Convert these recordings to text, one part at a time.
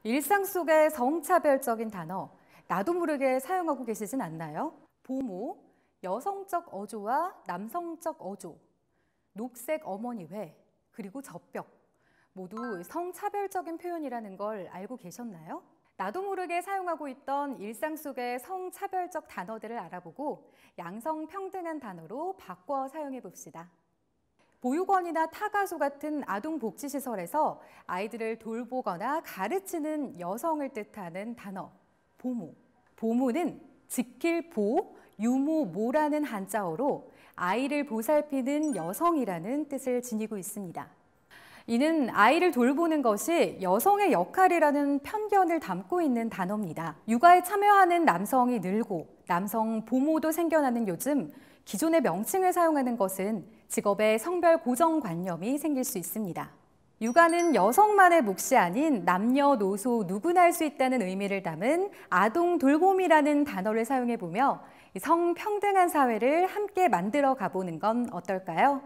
일상 속의 성차별적인 단어, 나도 모르게 사용하고 계시진 않나요? 보모, 여성적 어조와 남성적 어조, 녹색 어머니회, 그리고 젖벽, 모두 성차별적인 표현이라는 걸 알고 계셨나요? 나도 모르게 사용하고 있던 일상 속의 성차별적 단어들을 알아보고 양성평등한 단어로 바꿔 사용해 봅시다. 보육원이나 타가소 같은 아동복지시설에서 아이들을 돌보거나 가르치는 여성을 뜻하는 단어, 보모. 보모는 지킬 보, 유모 모라는 한자어로 아이를 보살피는 여성이라는 뜻을 지니고 있습니다. 이는 아이를 돌보는 것이 여성의 역할이라는 편견을 담고 있는 단어입니다. 육아에 참여하는 남성이 늘고 남성 보모도 생겨나는 요즘 기존의 명칭을 사용하는 것은 직업의 성별 고정관념이 생길 수 있습니다. 육아는 여성만의 몫이 아닌 남녀노소 누구나 할 수 있다는 의미를 담은 아동 돌봄이라는 단어를 사용해보며 성평등한 사회를 함께 만들어 가보는 건 어떨까요?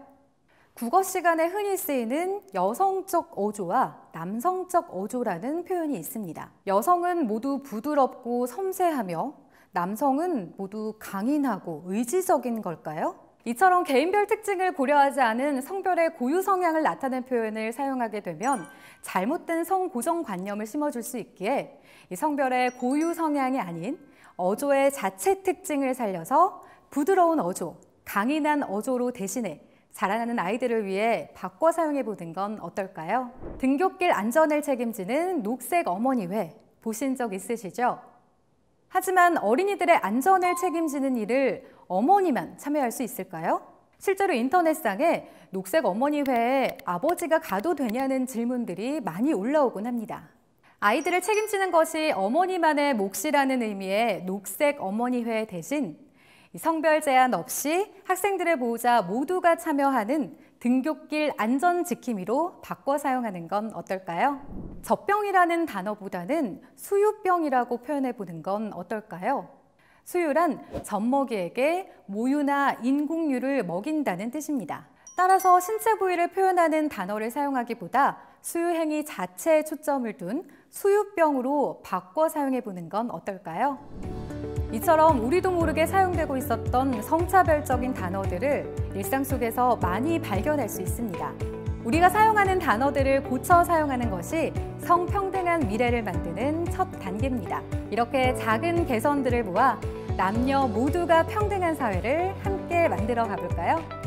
국어 시간에 흔히 쓰이는 여성적 어조와 남성적 어조라는 표현이 있습니다. 여성은 모두 부드럽고 섬세하며 남성은 모두 강인하고 의지적인 걸까요? 이처럼 개인별 특징을 고려하지 않은 성별의 고유 성향을 나타낸 표현을 사용하게 되면 잘못된 성고정관념을 심어줄 수 있기에 이 성별의 고유 성향이 아닌 어조의 자체 특징을 살려서 부드러운 어조, 강인한 어조로 대신해 자라나는 아이들을 위해 바꿔 사용해보는 건 어떨까요? 등굣길 안전을 책임지는 녹색 어머니회 보신 적 있으시죠? 하지만 어린이들의 안전을 책임지는 일을 어머니만 참여할 수 있을까요? 실제로 인터넷상에 녹색 어머니회에 아버지가 가도 되냐는 질문들이 많이 올라오곤 합니다. 아이들을 책임지는 것이 어머니만의 몫이라는 의미의 녹색 어머니회 대신 성별 제한 없이 학생들의 보호자 모두가 참여하는 등굣길 안전지킴이로 바꿔 사용하는 건 어떨까요? 젖병이라는 단어보다는 수유병이라고 표현해보는 건 어떨까요? 수유란 젖먹이에게 모유나 인공유를 먹인다는 뜻입니다. 따라서 신체 부위를 표현하는 단어를 사용하기보다 수유 행위 자체에 초점을 둔 수유병으로 바꿔 사용해보는 건 어떨까요? 이처럼 우리도 모르게 사용되고 있었던 성차별적인 단어들을 일상 속에서 많이 발견할 수 있습니다. 우리가 사용하는 단어들을 고쳐 사용하는 것이 성평등한 미래를 만드는 첫 단계입니다. 이렇게 작은 개선들을 모아 남녀 모두가 평등한 사회를 함께 만들어 가볼까요?